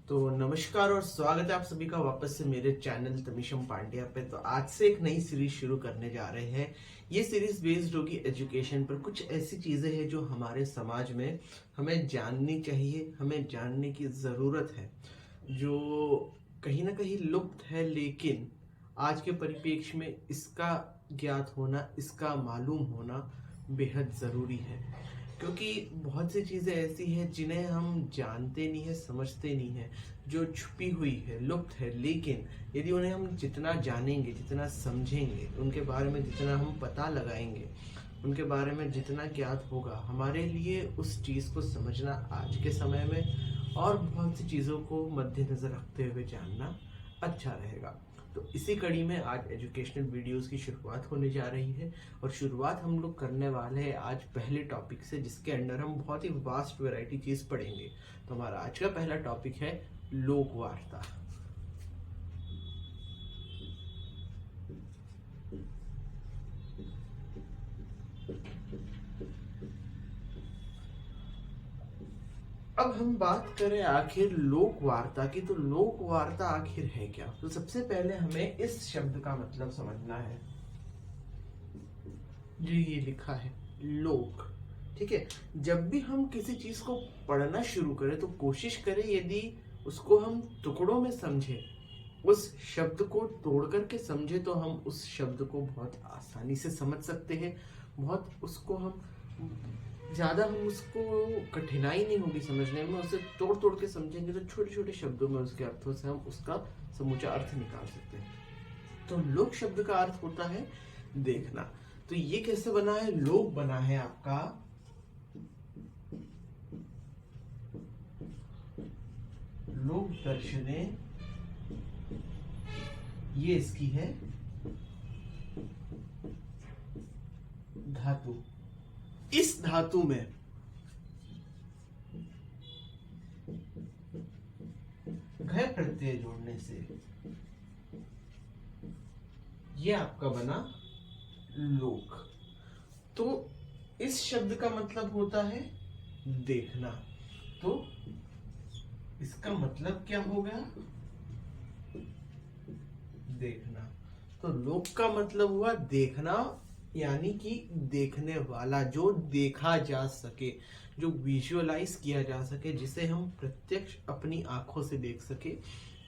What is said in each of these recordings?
तो नमस्कार और स्वागत है आप सभी का वापस से मेरे चैनल तमीशम पांड्या पे। तो आज से एक नई सीरीज शुरू करने जा रहे हैं। ये सीरीज बेस्ड होगी एजुकेशन पर। कुछ ऐसी चीजें हैं जो हमारे समाज में हमें जाननी चाहिए, हमें जानने की जरूरत है, जो कहीं ना कहीं लुप्त है, लेकिन आज के परिप्रेक्ष्य में इसका ज्ञात होना, इसका मालूम होना बेहद ज़रूरी है। क्योंकि बहुत सी चीज़ें ऐसी हैं जिन्हें हम जानते नहीं है, समझते नहीं है, जो छुपी हुई है, लुप्त है, लेकिन यदि उन्हें हम जितना जानेंगे, जितना समझेंगे, उनके बारे में जितना हम पता लगाएंगे, उनके बारे में जितना ज्ञात होगा, हमारे लिए उस चीज़ को समझना आज के समय में और बहुत सी चीज़ों को मद्देनज़र रखते हुए जानना अच्छा रहेगा। तो इसी कड़ी में आज एजुकेशनल वीडियोस की शुरुआत होने जा रही है और शुरुआत हम लोग करने वाले हैं आज पहले टॉपिक से, जिसके अंडर हम बहुत ही वास्ट वैरायटी चीज़ पढ़ेंगे। तो हमारा आज का पहला टॉपिक है लोक वार्ता। अब हम बात करें आखिर लोक वार्ता की, तो लोक वार्ता आखिर है क्या? तो सबसे पहले हमें इस शब्द का मतलब समझना है। जो ये लिखा है लोक, ठीक है। जब भी हम किसी चीज को पढ़ना शुरू करें तो कोशिश करें यदि उसको हम टुकड़ों में समझें, उस शब्द को तोड़ करके समझे, तो हम उस शब्द को बहुत आसानी से समझ सकते हैं। बहुत उसको हम ज़्यादा हम उसको कठिनाई नहीं होगी समझने में। उसे तोड़ तोड़ के समझेंगे तो छोटे छोटे शब्दों में उसके अर्थों से हम उसका समूचा अर्थ निकाल सकते हैं। तो लोक शब्द का अर्थ होता है देखना। तो ये कैसे बना है? लोक बना है आपका लोक दर्शने, ये इसकी है धातु। इस धातु में घय प्रत्यय जोड़ने से ये आपका बना लोक। तो इस शब्द का मतलब होता है देखना। तो इसका मतलब क्या हो गया? देखना। तो लोक का मतलब हुआ देखना, यानी कि देखने वाला, जो देखा जा सके, जो विजुअलाइज किया जा सके, जिसे हम प्रत्यक्ष अपनी आंखों से देख सके,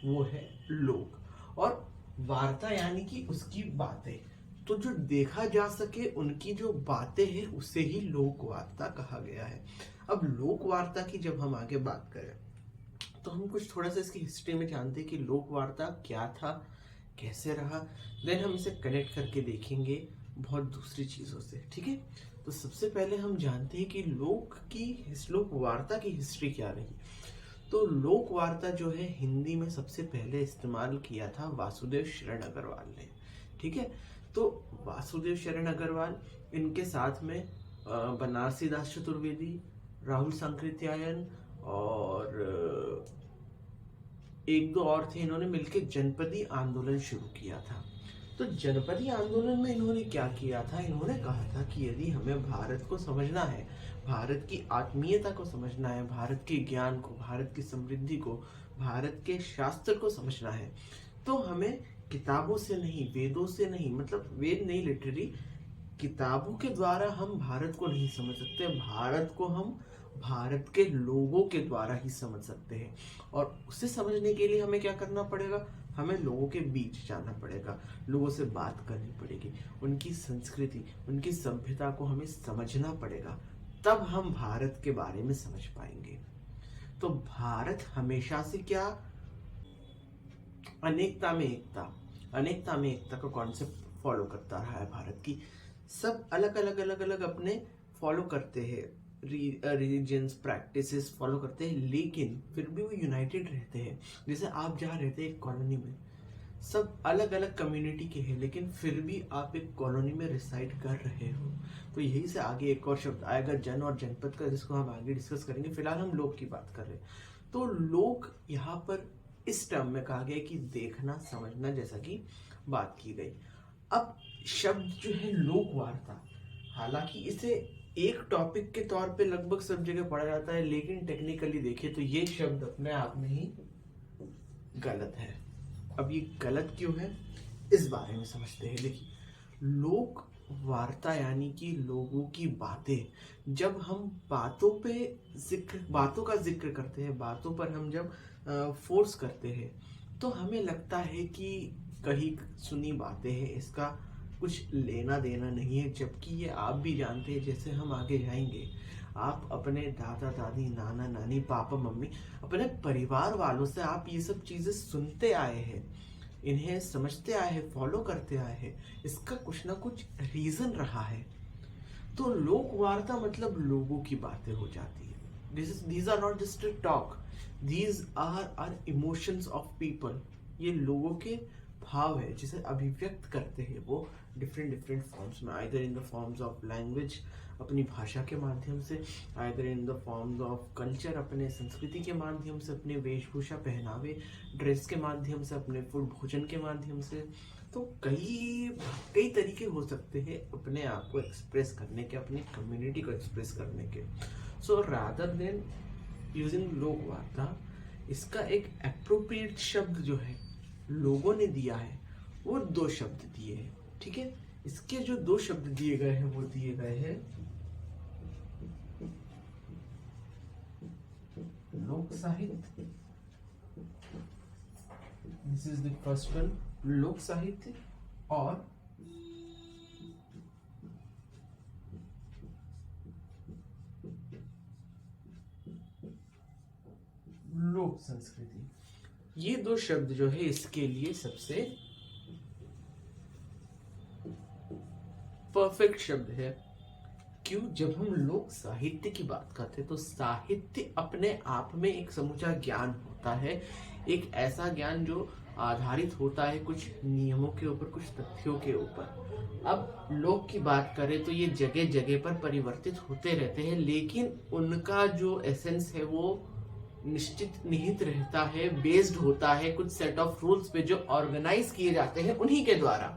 वो है लोक। और वार्ता यानी कि उसकी बातें। तो जो देखा जा सके, उनकी जो बातें हैं, उसे ही लोक वार्ता कहा गया है। अब लोक वार्ता की जब हम आगे बात करें तो हम कुछ थोड़ा सा इसकी हिस्ट्री में जानते हैं कि लोक वार्ता क्या था, कैसे रहा। देन हम इसे कनेक्ट करके देखेंगे बहुत दूसरी चीज़ों से, ठीक है। तो सबसे पहले हम जानते हैं कि लोक वार्ता की हिस्ट्री क्या रही। तो लोक वार्ता जो है हिंदी में सबसे पहले इस्तेमाल किया था वासुदेव शरण अग्रवाल ने, ठीक है। तो वासुदेव शरण अग्रवाल, इनके साथ में बनारसी दास चतुर्वेदी, राहुल सांकृत्यायन और एक दो और थे। इन्होंने मिलकर जनपदी आंदोलन शुरू किया था। तो जनपदी आंदोलन में इन्होंने क्या किया था? इन्होंने कहा था कि यदि हमें भारत को समझना है, भारत की आत्मीयता को समझना है, भारत के ज्ञान को, भारत की समृद्धि को, भारत के शास्त्र को समझना है, तो हमें किताबों से नहीं, वेदों से नहीं, मतलब वेद नहीं लिटरली, किताबों के द्वारा हम भारत को नहीं समझ सकते। भारत को हम भारत के लोगों के द्वारा ही समझ सकते हैं। और उसे समझने के लिए हमें क्या करना पड़ेगा? हमें लोगों के बीच जाना पड़ेगा, लोगों से बात करनी पड़ेगी, उनकी संस्कृति, उनकी सभ्यता को हमें समझना पड़ेगा। तब हम भारत के बारे में समझ पाएंगे। तो भारत हमेशा से क्या, अनेकता में एकता, अनेकता में एकता का कॉन्सेप्ट फॉलो करता रहा है। भारत की सब अलग अलग अलग अलग अपने फॉलो करते हैं, रिलीजियंस प्रैक्टिसेस फॉलो करते हैं, लेकिन फिर भी वो यूनाइटेड रहते हैं। जैसे आप जहाँ रहते हैं एक कॉलोनी में, सब अलग अलग कम्युनिटी के हैं, लेकिन फिर भी आप एक कॉलोनी में रिसाइड कर रहे हो। तो यही से आगे एक और शब्द आएगा जन और जनपद का, जिसको हम आगे डिस्कस करेंगे। फिलहाल हम लोक की बात कर रहे हैं। तो लोक यहाँ पर इस टर्म में कहा गया कि देखना, समझना, जैसा कि बात की गई। अब शब्द जो है लोक वार्ता, हालांकि इसे एक टॉपिक के तौर पे लगभग सब जगह पढ़ा जाता है, लेकिन टेक्निकली देखें तो ये शब्द अपने आप में ही गलत है। अब ये गलत क्यों है, इस बारे में समझते हैं। देखिए, लोक वार्ता यानी कि लोगों की बातें, जब हम बातों का जिक्र करते हैं, बातों पर हम जब फोर्स करते हैं, तो हमें लगता है कि कहीं सुनी बातें हैं, इसका कुछ लेना देना नहीं है। जबकि ये आप भी जानते हैं, जैसे हम आगे जाएंगे, आप अपने दादा दादी, नाना नानी, पापा मम्मी, अपने परिवार वालों से आप ये सब चीजें सुनते आए हैं, इन्हें समझते आए हैं, फॉलो करते आए हैं। इसका कुछ ना कुछ रीजन रहा है। तो लोक वार्ता मतलब लोगों की बातें हो जाती है। These are not just a talk, these are are emotions of people. ये लोगों के भाव है जिसे अभिव्यक्त करते हैं वो डिफरेंट डिफरेंट फॉर्म्स में, either in the forms of language, अपनी भाषा के माध्यम से, either in the forms of culture, अपने संस्कृति के माध्यम से, अपने वेशभूषा, पहनावे, ड्रेस के माध्यम से, अपने फूड, भोजन के माध्यम से। तो कई कई तरीके हो सकते हैं अपने आप को एक्सप्रेस करने के, अपनी कम्युनिटी को एक्सप्रेस करने के। सो रादर देन यूजिंग लोक वार्ता, इसका एक एप्रोप्रिएट शब्द जो है लोगों ने दिया है, वो 2 शब्द दिए हैं। ठीक है, इसके जो 2 शब्द दिए गए हैं वो दिए गए हैं लोक साहित्य, this is the first one, लोक साहित्य, और लोक संस्कृति। ये 2 शब्द जो है इसके लिए सबसे परफेक्ट शब्द है। क्यों? जब हम लोक साहित्य की बात करते हैं तो साहित्य अपने आप में एक समूचा ज्ञान होता है, एक ऐसा ज्ञान जो आधारित होता है कुछ नियमों के ऊपर, कुछ तथ्यों के ऊपर। अब लोक की बात करें तो ये जगह जगह पर परिवर्तित होते रहते हैं, लेकिन उनका जो एसेंस है वो निश्चित निहित रहता है, बेस्ड होता है कुछ सेट ऑफ रूल्स पे जो ऑर्गेनाइज किए जाते हैं उन्हीं के द्वारा।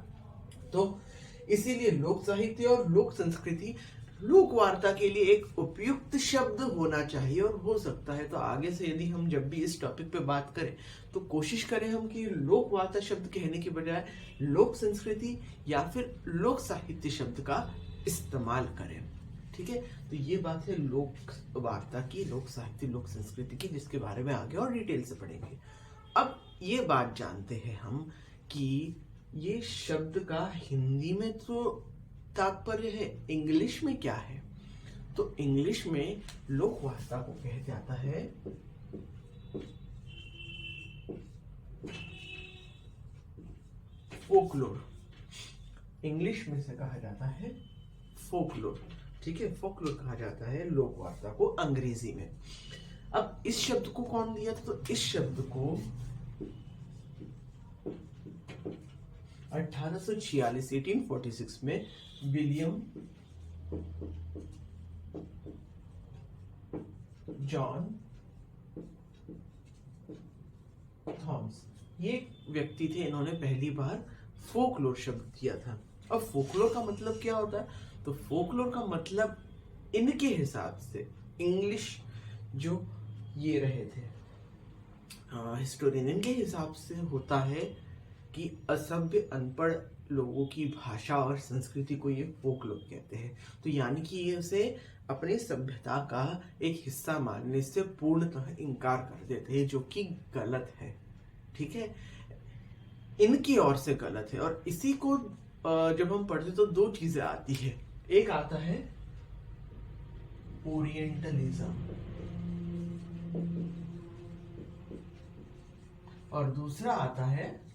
तो इसीलिए लोक साहित्य और लोक संस्कृति लोक वार्ता के लिए एक उपयुक्त शब्द होना चाहिए। और हो सकता है तो आगे से यदि हम जब भी इस टॉपिक पे बात करें तो कोशिश करें हम कि लोक वार्ता शब्द कहने के बजाय लोक संस्कृति या फिर लोक साहित्य शब्द का इस्तेमाल करें। ठीक है, तो ये बात है लोक वार्ता की, लोक साहित्य, लोक संस्कृति की, जिसके बारे में आगे और डिटेल से पढ़ेंगे। अब ये बात जानते हैं हम कि ये शब्द का हिंदी में तो तात्पर्य है, इंग्लिश में क्या है? तो इंग्लिश में लोक वार्ता को कहा जाता है फोकलोर। इंग्लिश में से कहा जाता है फोकलोर। ठीक है, फोकलोर कहा जाता है लोक वार्ता को अंग्रेजी में। अब इस शब्द को कौन दिया था? तो इस शब्द को 1846 में विलियम जॉन थॉमस, ये व्यक्ति थे, इन्होंने पहली बार फोकलोर शब्द दिया था। अब फोकलोर का मतलब क्या होता है? तो फोकलोर का मतलब इनके हिसाब से, इंग्लिश जो ये रहे थे हिस्टोरियन, इनके हिसाब से होता है कि असभ्य अनपढ़ लोगों की भाषा और संस्कृति को ये फोकलोर कहते हैं। तो यानी कि ये उसे अपने सभ्यता का एक हिस्सा मानने से पूर्णतः इनकार कर देते हैं, जो कि गलत है। ठीक है, इनकी ओर से गलत है। और इसी को जब हम पढ़ते तो 2 चीजें आती है, एक आता है ओरिएंटलिज्म और दूसरा आता है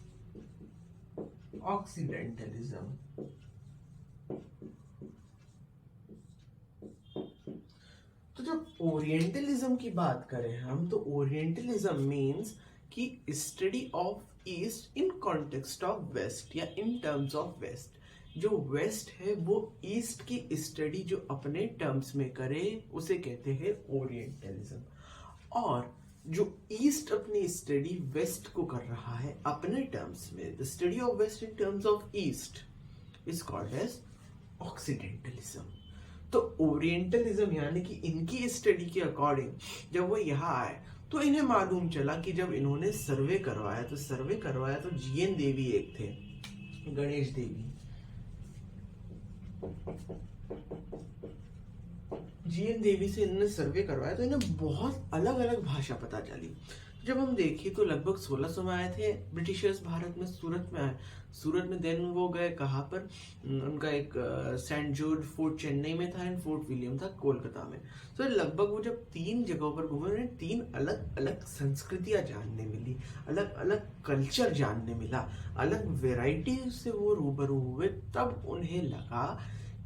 ऑक्सीडेंटलिज्म। तो जब ओरिएंटलिज्म की बात करें हम, तो ओरिएंटलिज्म मीन्स कि study of east in context of west या इन टर्म्स ऑफ वेस्ट। जो वेस्ट है वो ईस्ट की स्टडी जो अपने टर्म्स में करे उसे कहते हैं ओरिएंटलिज्म। और जो ईस्ट अपनी स्टडी वेस्ट को कर रहा है अपने टर्म्स में, the study of west in terms of east is called as occidentalism. तो ओरिएंटलिज्म यानी कि इनकी स्टडी के अकॉर्डिंग जब वो यहाँ आए तो इन्हें मालूम चला कि जब इन्होंने सर्वे करवाया तो जीएन देवी एक थे, गणेश देवी, जीएन देवी से इन्होंने सर्वे करवाया तो इन्हें बहुत अलग अलग भाषा पता चली। जब हम देखें तो लगभग 1600 में आए थे ब्रिटिशर्स भारत में, सूरत में आए। सूरत में देन वो गए कहाँ पर, उनका एक सेंट जॉर्ज फोर्ट चेन्नई में था एंड फोर्ट विलियम था कोलकाता में। तो लगभग वो जब 3 जगहों पर घूमे उन्हें 3 अलग अलग संस्कृतियां जानने मिली, अलग अलग कल्चर जानने मिला, अलग वेराइटी से वो रूबरू हुए। तब उन्हें लगा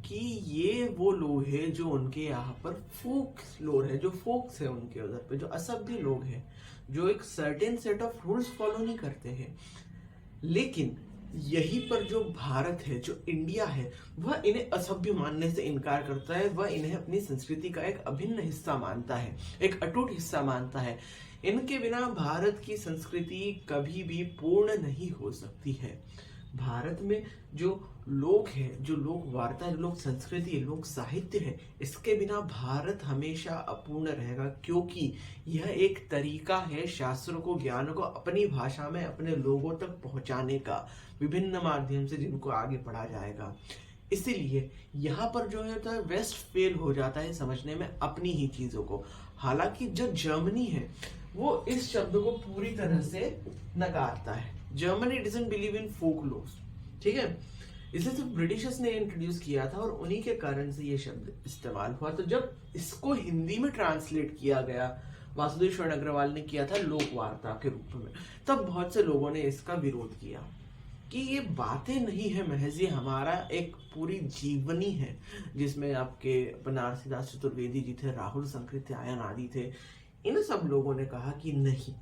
कि ये वो लोग हैं जो उनके यहाँ पर फोक लोग है, जो फोक्स है उनके उधर पे, जो असभ्य लोग हैं, जो एक certain set of rules follow नहीं करते हैं। लेकिन यहीं पर जो भारत है, जो इंडिया है, वह इन्हें असभ्य मानने से इनकार करता है। वह इन्हें अपनी संस्कृति का एक अभिन्न हिस्सा मानता है, एक अटूट हिस्सा मानता है। इनके बिना भारत की संस्कृति कभी भी पूर्ण नहीं हो सकती है। भारत में जो लोग हैं, जो लोक वार्ता, जो लोक संस्कृति है, लोक साहित्य है, इसके बिना भारत हमेशा अपूर्ण रहेगा, क्योंकि यह एक तरीका है शास्त्रों को, ज्ञान को अपनी भाषा में अपने लोगों तक पहुंचाने का, विभिन्न माध्यम से जिनको आगे पढ़ा जाएगा। इसीलिए यहाँ पर जो है वेस्ट फेल हो जाता है समझने में अपनी ही चीजों को। हालांकि जो जर्मनी है वो इस शब्द को पूरी तरह से नकारता है। Germany doesn't believe in folklores, ठीक है। इसे तो ब्रिटिशर्स ने इंट्रोड्यूस किया था और उन्हीं के कारण से ये शब्द इस्तेमाल हुआ। तो जब इसको हिंदी में ट्रांसलेट किया गया, वासुदेव शरण अग्रवाल ने किया था लोक वार्ता के रूप में, तब बहुत से लोगों ने इसका विरोध किया कि ये बातें नहीं है महज, ये हमारा एक पूरी जीवनी है, जिसमें आपके बनारसी दास चतुर्वेदी जी थे, राहुल संकृत्यायन आदि थे। इन सब लोगों ने कहा कि नहीं,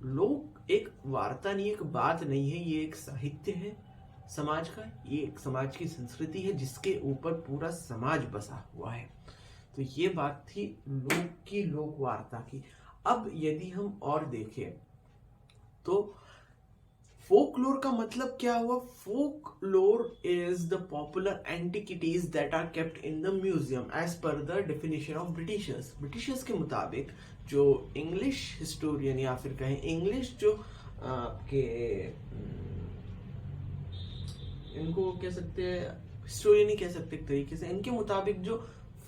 लोग एक वार्ता नहीं, एक बात नहीं है, ये एक साहित्य है समाज का, ये एक समाज की संस्कृति है जिसके ऊपर पूरा समाज बसा हुआ है। तो ये बात थी लोक की, लोक वार्ता की। अब यदि हम और देखें तो फोकलोर का मतलब क्या हुआ? Folklore is the popular antiquities that are kept in the museum as per the definition of Britishers. Britishers के मुताबिक जो इंग्लिश हिस्टोरियन या फिर कहें इंग्लिश जो आपके इनको कह सकते हैं, हिस्टोरियन ही कह सकते एक तरीके से, इनके मुताबिक जो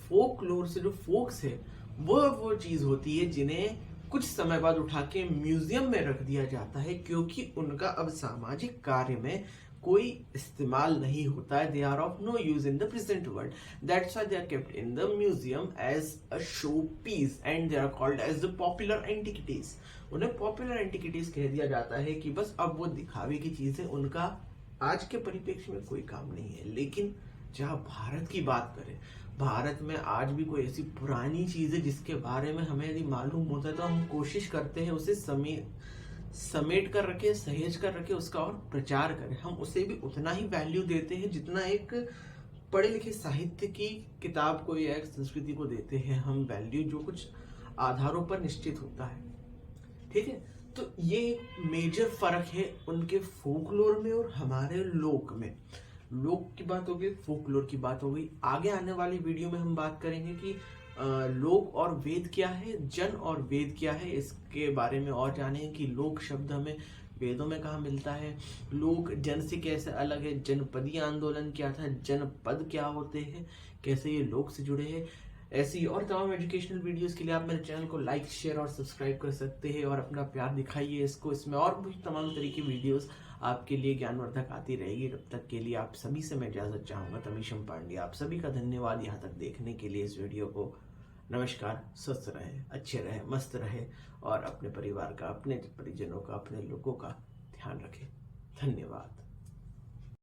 फोकलोर से जो फोक्स है वो चीज होती है जिन्हें कुछ समय बाद उठा के म्यूजियम में रख दिया जाता है, क्योंकि उनका अब सामाजिक कार्य में कोई इस्तेमाल नहीं होता है। They are of no use in the present world, that's why they are kept in the museum as a showpiece and they are called as the popular antiquities. उन्हें पॉपुलर एंटिकिटीज कह दिया जाता है कि बस अब वो दिखावे की चीज है, उनका आज के परिप्रेक्ष्य में कोई काम नहीं है। लेकिन जहां भारत की बात करें, भारत में आज भी कोई ऐसी पुरानी चीज है जिसके बारे में हमें यदि मालूम होता है तो हम कोशिश करते हैं उसे समेट कर रखे, सहेज कर रखे, उसका और प्रचार करें। हम उसे भी उतना ही वैल्यू देते हैं जितना एक पढ़े लिखे साहित्य की किताब को या एक संस्कृति को देते हैं हम वैल्यू, जो कुछ आधारों पर निश्चित होता है, ठीक है। तो ये मेजर फर्क है उनके फोकलोर में और हमारे लोक में। लोक की बात हो गई, फोकलोर की बात हो गई। आगे आने वाली वीडियो में हम बात करेंगे कि लोक और वेद क्या है, जन और वेद क्या है, इसके बारे में और जानेंगे कि लोक शब्द हमें वेदों में कहाँ मिलता है, लोक जन से कैसे अलग है, जनपदीय आंदोलन क्या था, जनपद क्या होते हैं, कैसे ये लोक से जुड़े हैं। ऐसी और तमाम एजुकेशनल वीडियोस के लिए आप मेरे चैनल को लाइक, शेयर और सब्सक्राइब कर सकते हैं और अपना प्यार दिखाइए इसको। इसमें और भी तमाम तरह की वीडियोस आपके लिए ज्ञानवर्धक आती रहेगी। तब तक के लिए आप सभी से मैं इजाजत चाहूंगा। तमीशम पांडे, आप सभी का धन्यवाद यहाँ तक देखने के लिए इस वीडियो को। नमस्कार, स्वस्थ रहे, अच्छे रहे, मस्त रहे और अपने परिवार का, अपने परिजनों का, अपने लोगों का ध्यान रखें। धन्यवाद।